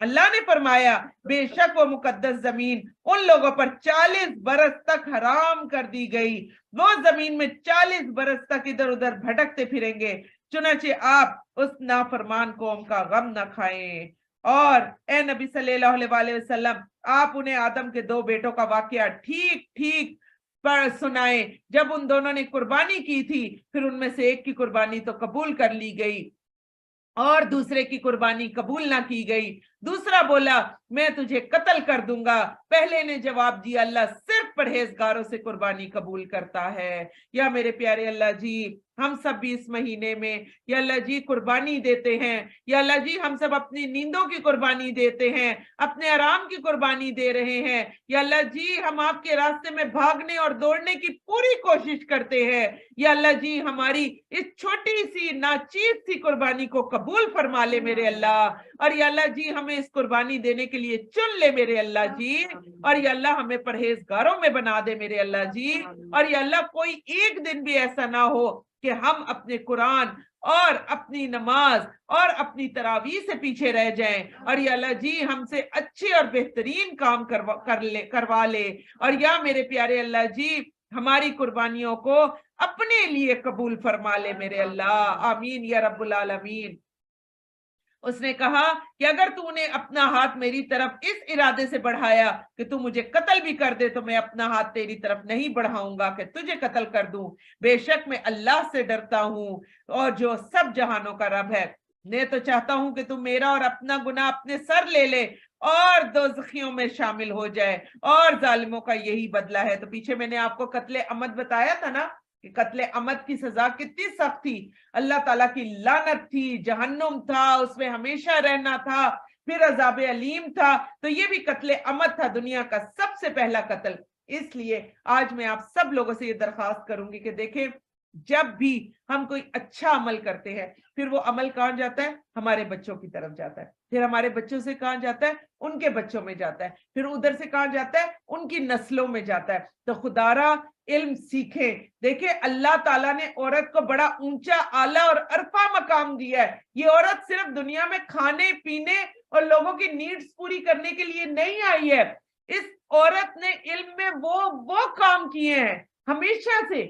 اللہ نے فرمایا بے شک وہ مقدس زمین ان لوگوں پر 40 برس تک حرام کر دی گئی، وہ زمین میں 40 برس تک ادھر ادھر بھٹکتے پھریں گے، چنانچہ آپ اس نافرمان قوم کا غم نہ کھائیں۔ اور اے نبی صلی اللہ علیہ وآلہ وسلم، آپ انہیں آدم کے 2 بیٹوں کا واقعہ ٹھیک ٹھیک پر سنائیں۔ جب ان دونوں نے قربانی کی تھی، پھر ان میں سے ایک کی قربانی تو قبول کر لی گئی اور دوسرے کی قربانی قبول نہ کی گئی۔ دوسرا بولا میں تجھے قتل کر دوں گا۔ پہلے نے جواب دیا اللہ صرف پرہیزگاروں سے قربانی قبول کرتا ہے۔ یا میرے پیارے اللہ جی، ہم سب بھی اس مہینے میں یا اللہ جی قربانی دیتے ہیں، یا اللہ جی ہم سب اپنی نیندوں کی قربانی دیتے ہیں، اپنے آرام کی قربانی دے رہے ہیں، یا اللہ جی ہم آپ کے راستے میں بھاگنے اور دوڑنے کی پوری کوشش کرتے ہیں، یا اللہ جی ہماری اس چھوٹی سی ناچیز سی قربانی کو قبول فرما لے میرے اللہ، اور یا اللہ جی ہمیں اس قربانی دینے کے لیے چن لے میرے اللہ جی، اور یا اللہ ہمیں پرہیزگاروں میں بنا دے میرے اللہ جی، اور یا اللہ کوئی ایک دن بھی ایسا نہ ہو کہ ہم اپنے قرآن اور اپنی نماز اور اپنی تراویح سے پیچھے رہ جائیں، اور یا اللہ جی ہم سے اچھے اور بہترین کام کروا لے، اور یا میرے پیارے اللہ جی ہماری قربانیوں کو اپنے لیے قبول فرما لے میرے اللہ، آمین یا رب العالمین۔ اس نے کہا کہ اگر تو نے اپنا ہاتھ میری طرف اس ارادے سے بڑھایا کہ تو مجھے قتل بھی کر دے تو میں اپنا ہاتھ تیری طرف نہیں بڑھاؤں گا کہ تجھے قتل کر دوں، بے شک میں اللہ سے ڈرتا ہوں اور جو سب جہانوں کا رب ہے۔ میں تو چاہتا ہوں کہ تو میرا اور اپنا گناہ اپنے سر لے لے اور دوزخیوں میں شامل ہو جائے، اور ظالموں کا یہی بدلہ ہے۔ تو پیچھے میں نے آپ کو قتل عمد بتایا تھا نا کہ قتل عمد کی سزا کتنی سخت تھی، اللہ تعالیٰ کی لعنت تھی، جہنم تھا، اس میں ہمیشہ رہنا تھا، پھر عذاب علیم تھا۔ تو یہ بھی قتل عمد تھا، دنیا کا سب سے پہلا قتل۔ اس لیے آج میں آپ سب لوگوں سے یہ درخواست کروں گی کہ دیکھیں جب بھی ہم کوئی اچھا عمل کرتے ہیں، پھر وہ عمل کہاں جاتا ہے؟ ہمارے بچوں کی طرف جاتا ہے، پھر ہمارے بچوں سے کہاں جاتا ہے؟ ان کے بچوں میں جاتا ہے، پھر ادھر سے کہاں جاتا ہے؟ ان کی نسلوں میں جاتا ہے۔ تو خدارا علم سیکھیں۔ دیکھیں اللہ تعالیٰ نے عورت کو بڑا اونچا اعلیٰ اور عرفہ مقام دیا ہے۔ یہ عورت صرف دنیا میں کھانے پینے اور لوگوں کی نیڈز پوری کرنے کے لیے نہیں آئی ہے، اس عورت نے علم میں وہ کام کیے ہیں ہمیشہ سے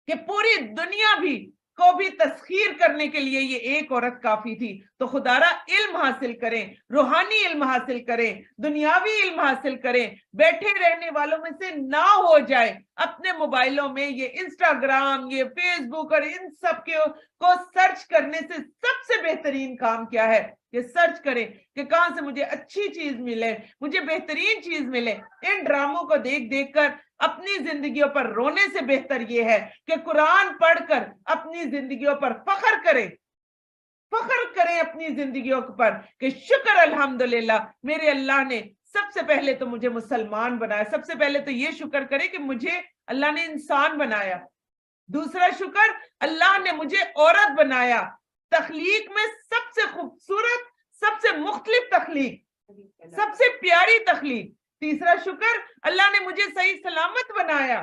کہ پوری دنیا کو بھی تسخیر کرنے کے لیے یہ ایک عورت کافی تھی۔ تو خدارا علم حاصل کریں، روحانی علم حاصل کریں، دنیاوی علم حاصل کریں، بیٹھے رہنے والوں میں سے نہ ہو جائے۔ اپنے موبائلوں میں یہ انسٹاگرام، یہ فیس بک اور ان سب کو سرچ کرنے سے سب سے بہترین کام کیا ہے کہ سرچ کریں کہ کہاں سے مجھے اچھی چیز ملے، مجھے بہترین چیز ملے۔ ان ڈراموں کو دیکھ دیکھ کر اپنی زندگیوں پر رونے سے بہتر یہ ہے کہ قرآن پڑھ کر اپنی زندگیوں پر فخر کریں اپنی زندگیوں پر کہ شکر الحمدللہ میرے اللہ نے سب سے پہلے تو مجھے مسلمان بنایا۔ سب سے پہلے تو یہ شکر کرے کہ مجھے اللہ نے انسان بنایا، دوسرا شکر اللہ نے مجھے عورت بنایا، تخلیق میں سب سے خوبصورت، سب سے مختلف تخلیق، سب سے پیاری تخلیق۔ تیسرا شکر اللہ نے مجھے صحیح سلامت بنایا۔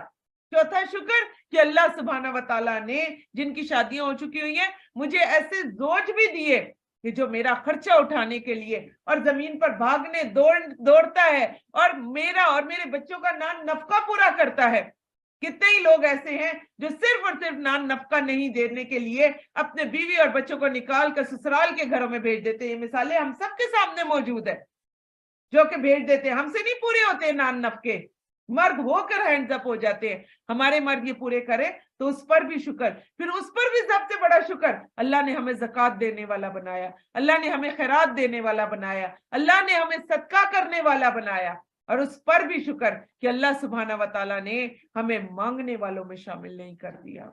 چوتھا شکر کہ اللہ سبحانہ وتعالیٰ نے جن کی شادیاں ہو چکی ہوئی ہیں مجھے ایسے زوج بھی دیے کہ جو میرا خرچہ اٹھانے کے لیے اور زمین پر بھاگنے دوڑتا ہے اور میرا اور میرے بچوں کا نان نفقہ پورا کرتا ہے۔ کتنے ہی لوگ ایسے ہیں جو صرف اور صرف نان نفقہ نہیں دینے کے لیے اپنے بیوی اور بچوں کو نکال کر سسرال کے گھروں میں بھیج دیتے ہیں۔ یہ مثالیں ہم سب کے سامنے موجود ہے جو کہ بھیج دیتے ہیں، ہم سے نہیں پورے ہوتے نان نفقے، مرد ہو کر ہینڈز اپ ہو جاتے ہیں۔ ہمارے مرد یہ پورے کرے تو اس پر بھی شکر۔ پھر اس پر بھی سب سے بڑا شکر اللہ نے ہمیں زکوٰۃ دینے والا بنایا، اللہ نے ہمیں خیرات دینے والا بنایا، اللہ نے ہمیں صدقہ کرنے والا بنایا، اور اس پر بھی شکر کہ اللہ سبحانہ وتعالیٰ نے ہمیں مانگنے والوں میں شامل نہیں کر دیا۔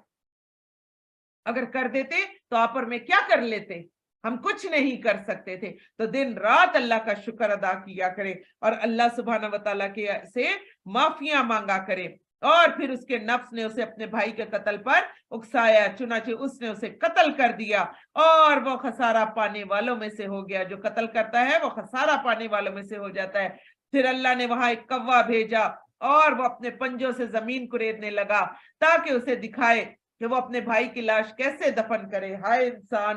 اگر کر دیتے تو آپ اور میں کیا کر لیتے؟ ہم کچھ نہیں کر سکتے تھے۔ تو دن رات اللہ کا شکر ادا کیا کرے اور اللہ سبحانہ وتعالیٰ کے سے معافیاں مانگا کرے۔ اور پھر اس کے نفس نے اسے اپنے بھائی کے قتل پر اکسایا، چنانچہ اس نے اسے قتل کر دیا اور وہ خسارہ پانے والوں میں سے ہو گیا۔ جو قتل کرتا ہے وہ خسارہ پانے والوں میں سے ہو جاتا ہے۔ پھر اللہ نے وہاں ایک کوا بھیجا اور وہ اپنے پنجوں سے زمین کریدنے لگا تاکہ اسے دکھائے کہ وہ اپنے بھائی کی لاش کیسے دفن کرے۔ ہائے انسان،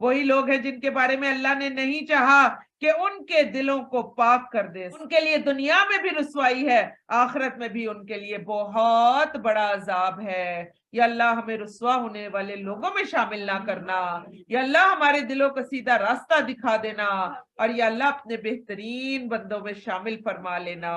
وہی لوگ ہیں جن کے بارے میں اللہ نے نہیں چاہا کہ ان کے دلوں کو پاک کر دے. ان کے لیے دنیا میں بھی رسوائی ہے، آخرت میں بھی ان کے لیے بہت بڑا عذاب ہے. یا اللہ ہمیں رسوا ہونے والے لوگوں میں شامل نہ کرنا. یا اللہ ہمارے دلوں کو سیدھا راستہ دکھا دینا، اور یا اللہ اپنے بہترین بندوں میں شامل فرما لینا.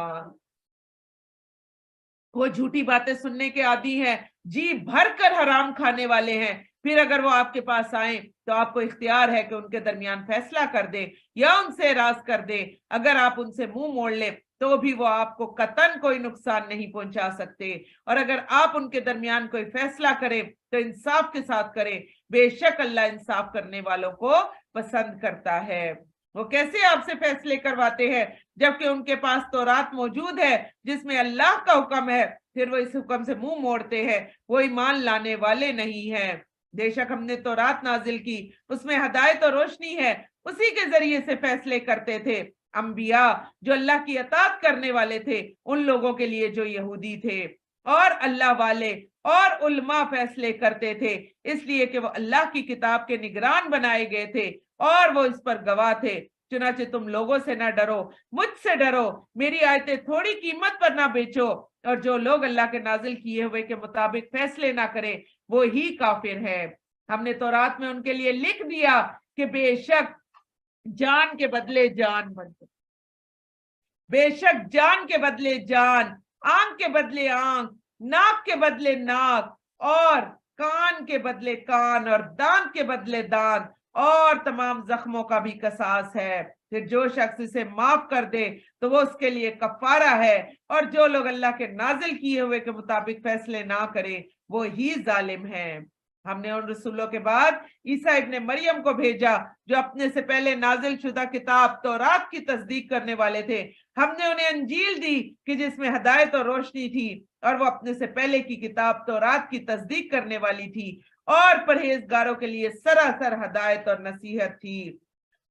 وہ جھوٹی باتیں سننے کے عادی ہیں، جی بھر کر حرام کھانے والے ہیں. پھر اگر وہ آپ کے پاس آئیں تو آپ کو اختیار ہے کہ ان کے درمیان فیصلہ کر دیں یا ان سے اعراض کر دیں. اگر آپ ان سے منہ موڑ لیں تو بھی وہ آپ کو قطعاً کوئی نقصان نہیں پہنچا سکتے. اور اگر آپ ان کے درمیان کوئی فیصلہ کریں تو انصاف کے ساتھ کریں. بے شک اللہ انصاف کرنے والوں کو پسند کرتا ہے. وہ کیسے آپ سے فیصلے کرواتے ہیں جبکہ ان کے پاس تورات موجود ہے جس میں اللہ کا حکم ہے، پھر وہ اس حکم سے منہ موڑتے ہیں. وہ ایمان لانے والے نہیں ہیں. بے شک ہم نے تورات نازل کی، اس میں ہدایت اور روشنی ہے، اسی کے ذریعے سے فیصلے کرتے تھے. انبیاء جو اللہ کی اطاعت کرنے والے تھے ان لوگوں کے لیے جو یہودی تھے، اور اللہ والے اور علماء فیصلے کرتے تھے، اس لیے کہ وہ اللہ کی کتاب کے نگران بنائے گئے تھے اور وہ اس پر گواہ تھے. چنانچہ تم لوگوں سے نہ ڈرو، مجھ سے ڈرو. میری آیتیں تھوڑی قیمت پر نہ بیچو، اور جو لوگ اللہ کے نازل کیے ہوئے کے مطابق فیصلے نہ کریں وہ ہی کافر ہے. ہم نے تورات میں ان کے لیے لکھ دیا کہ بے شک جان کے بدلے جان بنتے، بے شک جان کے بدلے جان، آنکھ کے بدلے آنکھ، ناک کے بدلے ناک، اور کان کے بدلے کان، اور دانت کے بدلے دانت، اور تمام زخموں کا بھی قصاص ہے. پھر جو شخص اسے معاف کر دے تو وہ اس کے لیے کفارہ ہے، اور جو لوگ اللہ کے نازل کیے ہوئے کے مطابق فیصلے نہ کریں وہ ہی ظالم ہیں. ہم نے ان رسولوں کے بعد عیسیٰ ابن مریم کو بھیجا جو اپنے سے پہلے نازل شدہ کتاب تورات کی تصدیق کرنے والے تھے. ہم نے انہیں انجیل دی کہ جس میں ہدایت اور روشنی تھی، اور وہ اپنے سے پہلے کی کتاب تورات کی تصدیق کرنے والی تھی، اور پرہیزگاروں کے لیے سراسر ہدایت اور نصیحت تھی.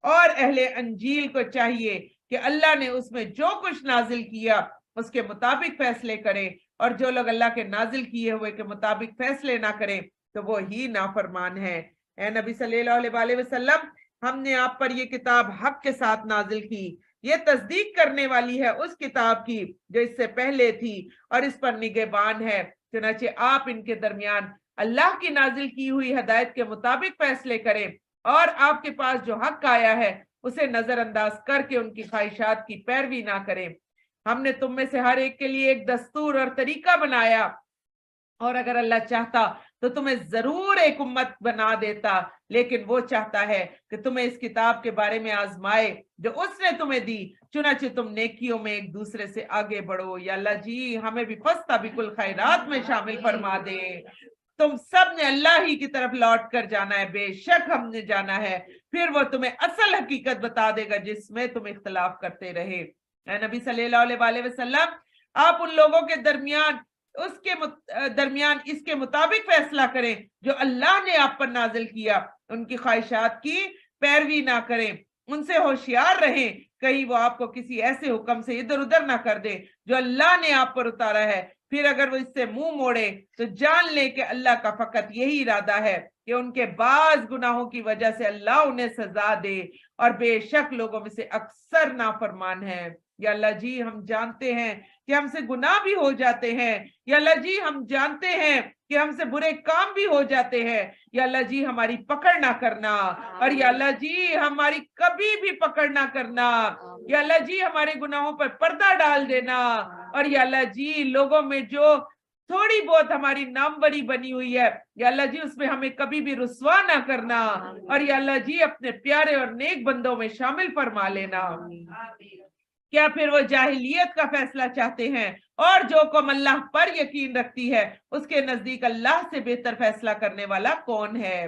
اور اہل انجیل کو چاہیے کہ اللہ نے اس میں جو کچھ نازل کیا اس کے مطابق فیصلے کریں، اور جو لوگ اللہ کے نازل کیے ہوئے کے مطابق فیصلے نہ کریں تو وہ ہی نافرمان ہے. اے نبی صلی اللہ علیہ وسلم، ہم نے آپ پر یہ کتاب حق کے ساتھ نازل کی، یہ تصدیق کرنے والی ہے اس کتاب کی جو اس سے پہلے تھی، اور اس پر نگہبان ہے. چنانچہ آپ ان کے درمیان اللہ کی نازل کی ہوئی ہدایت کے مطابق فیصلے کریں، اور آپ کے پاس جو حق آیا ہے اسے نظر انداز کر کے ان کی خواہشات کی پیروی نہ کریں. ہم نے تم میں سے ہر ایک کے لیے ایک دستور اور طریقہ بنایا، اور اگر اللہ چاہتا تو تمہیں ضرور ایک امت بنا دیتا، لیکن وہ چاہتا ہے کہ تمہیں اس کتاب کے بارے میں آزمائے جو اس نے تمہیں دی. چنانچہ تم نیکیوں میں ایک دوسرے سے آگے بڑھو. یا اللہ جی ہمیں بھی فاستبقوا الخیرات میں شامل فرما دے. تم سب نے اللہ ہی کی طرف لوٹ کر جانا ہے، بے شک ہم نے جانا ہے، پھر وہ تمہیں اصل حقیقت بتا دے گا جس میں تم اختلاف کرتے رہے. اے نبی صلی اللہ علیہ وسلم، آپ ان لوگوں کے درمیان اس کے مطابق فیصلہ کریں جو اللہ نے آپ پر نازل کیا. ان کی خواہشات کی پیروی نہ کریں، ان سے ہوشیار رہیں کہیں وہ آپ کو کسی ایسے حکم سے ادھر ادھر نہ کر دے جو اللہ نے آپ پر اتارا ہے. پھر اگر وہ اس سے منہ موڑے تو جان لے کہ اللہ کا فقط یہی ارادہ ہے کہ ان کے بعض گناہوں کی وجہ سے اللہ انہیں سزا دے، اور بے شک لوگوں میں سے اکثر نافرمان ہیں. یا اللہ جی ہم جانتے ہیں کہ ہم سے گناہ بھی ہو جاتے ہیں. یا اللہ جی ہم جانتے ہیں کہ ہم سے برے کام بھی ہو جاتے ہیں. یا اللہ جی ہماری پکڑ نہ کرنا، اور یا اللہ جی ہماری کبھی بھی پکڑ نہ کرنا. یا اللہ جی ہمارے گناہوں پر پردہ ڈال دینا، اور یا اللہ جی لوگوں میں جو تھوڑی بہت ہماری ناموری بنی ہوئی ہے یا اللہ جی اس میں ہمیں کبھی بھی رسوا نہ کرنا، اور یا اللہ جی اپنے پیارے اور نیک بندوں میں شامل فرما لینا. کیا پھر وہ جاہلیت کا فیصلہ چاہتے ہیں؟ اور جو قوم اللہ پر یقین رکھتی ہے اس کے نزدیک اللہ سے بہتر فیصلہ کرنے والا کون ہے؟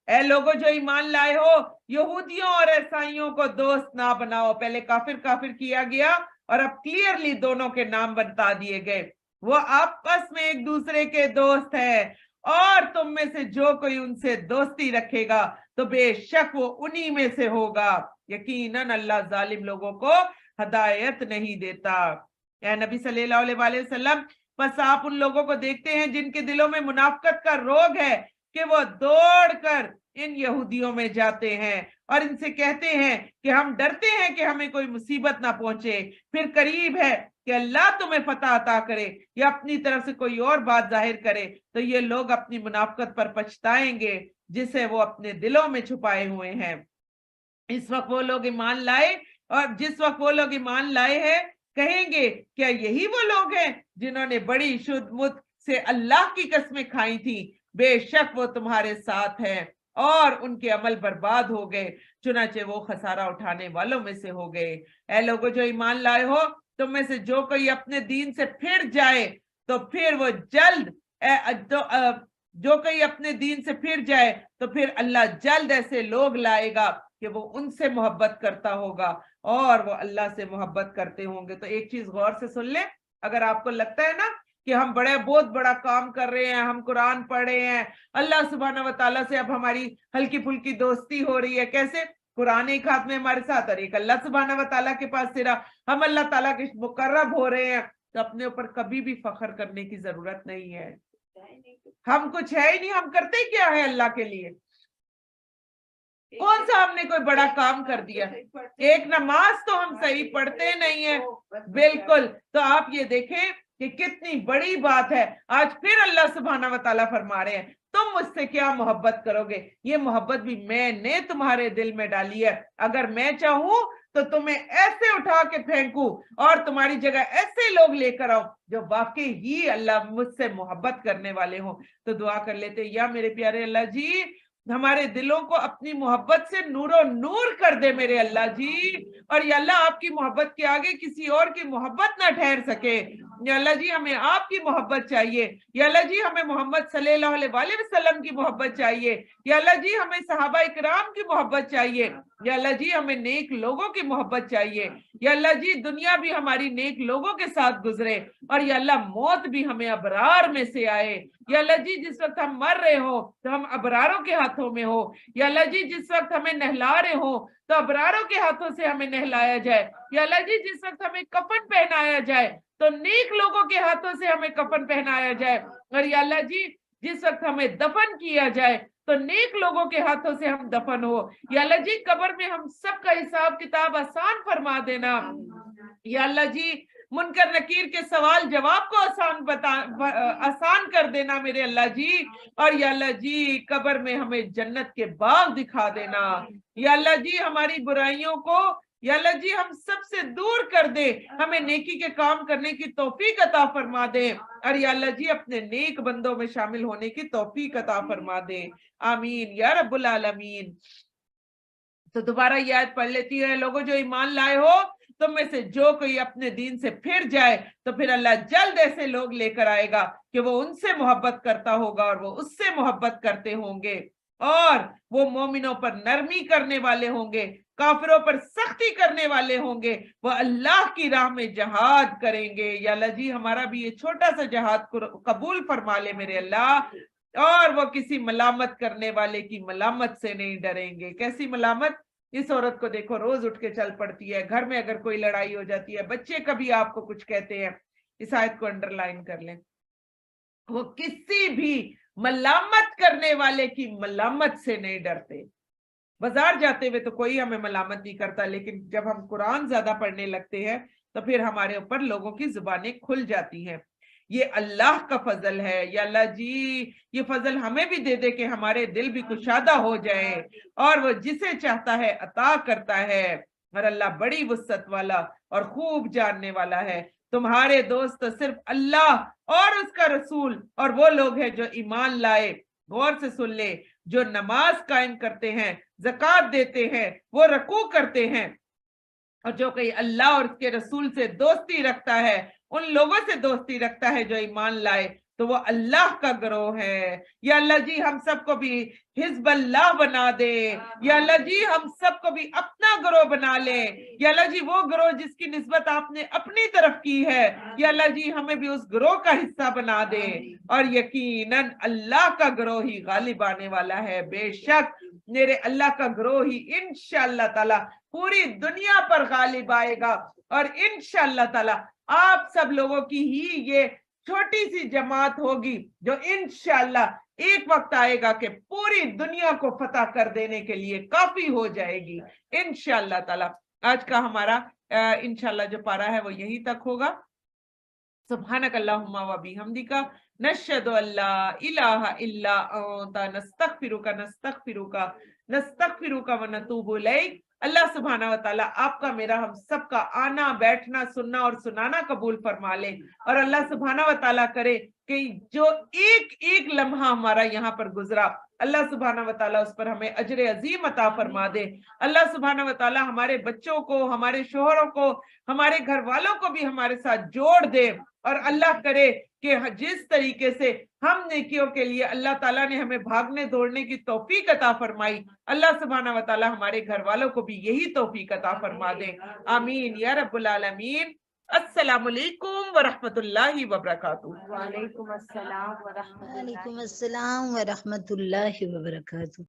اے لوگوں جو ایمان لائے ہو، یہودیوں اور عیسائیوں کو دوست نہ بناؤ. پہلے کافر کافر کیا گیا اور اب کلیئرلی دونوں کے نام بتا دیے گئے. وہ آپس میں ایک دوسرے کے دوست ہیں، اور تم میں سے جو کوئی ان سے دوستی رکھے گا تو بے شک وہ انہی میں سے ہوگا. یقیناً اللہ ظالم لوگوں کو ہدایت نہیں دیتا. اے نبی صلی اللہ علیہ وسلم، بس آپ ان لوگوں کو دیکھتے ہیں جن کے دلوں میں منافقت کا روگ ہے کہ وہ دوڑ کر ان یہودیوں میں جاتے ہیں اور ان سے کہتے ہیں کہ ہم ڈرتے ہیں کہ ہمیں کوئی مصیبت نہ پہنچے، پھر قریب ہے کہ اللہ تمہیں فتح عطا کرے یا اپنی طرف سے کوئی اور بات ظاہر کرے، تو یہ لوگ اپنی منافقت پر پچھتائیں گے جسے وہ اپنے دلوں میں چھپائے ہوئے ہیں۔ اس وقت وہ لوگ ایمان لائے، اور جس وقت وہ لوگ ایمان لائے ہیں کہیں گے کیا یہی وہ لوگ ہیں جنہوں نے بڑی شدھ مت سے اللہ کی قسمیں کھائی تھی؟ بے شک وہ تمہارے ساتھ ہیں اور ان کے عمل برباد ہو گئے، چنانچہ وہ خسارہ اٹھانے والوں میں سے ہو گئے۔ اے لوگوں جو ایمان لائے ہو، تم میں سے جو کوئی اپنے دین سے پھر جائے تو پھر وہ جلد جو کوئی اپنے دین سے پھر جائے تو پھر اللہ جلد ایسے لوگ لائے گا کہ وہ ان سے محبت کرتا ہوگا اور وہ اللہ سے محبت کرتے ہوں گے۔ تو ایک چیز غور سے سن لیں، اگر آپ کو لگتا ہے نا کہ ہم بہت بڑا کام کر رہے ہیں، ہم قرآن پڑھ رہے ہیں، اللہ سبحانہ و تعالیٰ سے اب ہماری ہلکی پھلکی دوستی ہو رہی ہے، کیسے؟ قرآن ایک ہاتھ میں ہمارے ساتھ اور ایک اللہ سبحانہ و تعالیٰ کے پاس سرا، ہم اللہ تعالیٰ کے مقرب ہو رہے ہیں، تو اپنے اوپر کبھی بھی فخر کرنے کی ضرورت نہیں ہے۔ ہم کچھ ہے ہی نہیں، ہم کرتے کیا ہے اللہ کے لیے؟ کون سا ہم نے کوئی بڑا کام کر دیا؟ ایک نماز تو ہم صحیح پڑھتے نہیں ہیں، بالکل۔ تو آپ یہ دیکھیں کہ کتنی بڑی بات ہے، آج پھر اللہ سبحانہ و تعالیٰ فرما رہے ہیں تم مجھ سے کیا محبت کرو گے؟ یہ محبت بھی میں نے تمہارے دل میں ڈالی ہے، اگر میں چاہوں تو تمہیں ایسے اٹھا کے پھینکوں اور تمہاری جگہ ایسے لوگ لے کر آؤ جو واقعی ہی اللہ مجھ سے محبت کرنے والے ہوں۔ تو دعا کر لیتے، یا میرے پیارے اللہ جی ہمارے دلوں کو اپنی محبت سے نور و نور کر دے میرے اللہ جی، اور یا اللہ آپ کی محبت کے آگے کسی اور کی محبت نہ ٹھہر سکے۔ یا اللہ جی ہمیں آپ کی محبت چاہیے، یا اللہ جی ہمیں محمد صلی اللہ علیہ وسلم کی محبت چاہیے، یا اللہ جی ہمیں صحابہ اکرام کی محبت چاہیے، یا اللہ جی ہمیں نیک لوگوں کی محبت چاہیے، یا اللہ جی دنیا بھی ہماری نیک لوگوں کے ساتھ گزرے، اور یا اللہ موت بھی ہمیں ابرار میں سے آئے۔ یا اللہ جی جس وقت ہم مر رہے ہو تو ہم ابراروں کے ہاتھوں میں ہو، یا اللہ جی جس وقت ہمیں نہلا رہے ہو تو ابراروں کے ہاتھوں سے ہمیں نہلایا جائے، یا اللہ جی جس وقت ہمیں کفن پہنایا جائے تو نیک لوگوں کے ہاتھوں سے ہمیں کفن پہنایا جائے، اور یا اللہ جی جس وقت ہمیں دفن کیا جائے تو نیک لوگوں کے ہاتھوں سے ہم دفن ہو۔ یا اللہ جی قبر میں ہم سب کا حساب کتاب آسان فرما دینا، یا اللہ جی منکر نکیر کے سوال جواب کو آسان کر دینا میرے اللہ جی، اور یا اللہ جی قبر میں ہمیں جنت کے باغ دکھا دینا، یا اللہ جی ہماری برائیوں کو یا اللہ جی ہم سب سے دور کر دے، ہمیں نیکی کے کام کرنے کی توفیق عطا فرما دے، اور یا اللہ جی اپنے نیک بندوں میں شامل ہونے کی توفیق عطا فرما دے، آمین یا رب العالمین۔ تو دوبارہ یہ آیت پڑھ لیتی ہے، لوگوں جو ایمان لائے ہو تم میں سے جو کوئی اپنے دین سے پھر جائے تو پھر اللہ جلد ایسے لوگ لے کر آئے گا کہ وہ ان سے محبت کرتا ہوگا اور وہ اس سے محبت کرتے ہوں گے، اور وہ مومنوں پر نرمی کرنے والے ہوں گے، کافروں پر سختی کرنے والے ہوں گے، وہ اللہ کی راہ میں جہاد کریں گے۔ یا اللہ جی ہمارا بھی یہ چھوٹا سا جہاد قبول فرما لے میرے اللہ، اور وہ کسی ملامت کرنے والے کی ملامت سے نہیں ڈریں گے۔ کیسی ملامت؟ اس عورت کو دیکھو روز اٹھ کے چل پڑتی ہے، گھر میں اگر کوئی لڑائی ہو جاتی ہے، بچے کبھی آپ کو کچھ کہتے ہیں، اس آیت کو انڈر لائن کر لیں، وہ کسی بھی ملامت کرنے والے کی ملامت سے نہیں ڈرتے۔ بازار جاتے ہوئے تو کوئی ہمیں ملامت نہیں کرتا، لیکن جب ہم قرآن زیادہ پڑھنے لگتے ہیں تو پھر ہمارے اوپر لوگوں کی زبانیں کھل جاتی ہیں۔ یہ اللہ کا فضل ہے، یا اللہ جی یہ فضل ہمیں بھی دے دے کہ ہمارے دل بھی کشادہ ہو جائے، اور وہ جسے چاہتا ہے عطا کرتا ہے، اور اللہ بڑی وسعت والا اور خوب جاننے والا ہے۔ تمہارے دوست صرف اللہ اور اس کا رسول اور وہ لوگ ہیں جو ایمان لائے۔ غور سے سن لے، جو نماز قائم کرتے ہیں، زکوٰۃ دیتے ہیں، وہ رکوع کرتے ہیں، اور جو کوئی اللہ اور اس کے رسول سے دوستی رکھتا ہے، ان لوگوں سے دوستی رکھتا ہے جو ایمان لائے، تو وہ اللہ کا گروہ ہے۔ یا اللہ جی ہم سب کو بھی حزب اللہ بنا دے، یا اللہ جی ہم سب کو بھی اپنا گروہ بنا لے، یا اللہ جی وہ گروہ جس کی نسبت آپ نے اپنی طرف کی ہے، یا اللہ جی ہمیں بھی اس گروہ کا حصہ بنا دے، اور یقیناً اللہ کا گروہ ہی غالب آنے والا ہے۔ بے شک میرے اللہ کا گروہ ہی انشاءاللہ تعالی پوری دنیا پر غالب آئے گا، اور انشاءاللہ تعالی آپ سب لوگوں کی ہی یہ چھوٹی سی جماعت ہوگی جو انشاءاللہ ایک وقت آئے گا کہ پوری دنیا کو فتح کر دینے کے لیے کافی ہو جائے گی انشاءاللہ تعالی۔ آج کا ہمارا انشاءاللہ جو پارا ہے وہ یہی تک ہوگا۔ سبحانک اللہم و بحمدک نشہد ان لا الہ الا انت نستغفرک و نتوب الیک۔ اللہ سبحانہ و تعالیٰ آپ کا میرا ہم سب کا آنا بیٹھنا سننا اور سنانا قبول فرما لے، اور اللہ سبحانہ و تعالیٰ کرے کہ جو ایک ایک لمحہ ہمارا یہاں پر گزرا اللہ سبحانہ و تعالیٰ اس پر ہمیں اجر عظیم عطا فرما دے۔ اللہ سبحانہ و تعالیٰ ہمارے بچوں کو، ہمارے شوہروں کو، ہمارے گھر والوں کو بھی ہمارے ساتھ جوڑ دے، اور اللہ کرے کہ جس طریقے سے ہم نیکیوں کے لیے اللہ تعالیٰ نے ہمیں بھاگنے دوڑنے کی توفیق عطا فرمائی، اللہ سبحانہ و تعالیٰ ہمارے گھر والوں کو بھی یہی توفیق عطا فرما دے۔ آمین یا رب العالمین۔ السلام علیکم ورحمۃ اللہ وبرکاتہ۔ وعلیکم السلام ورحمۃ اللہ وعلیکم السلام ورحمۃ اللہ وبرکاتہ۔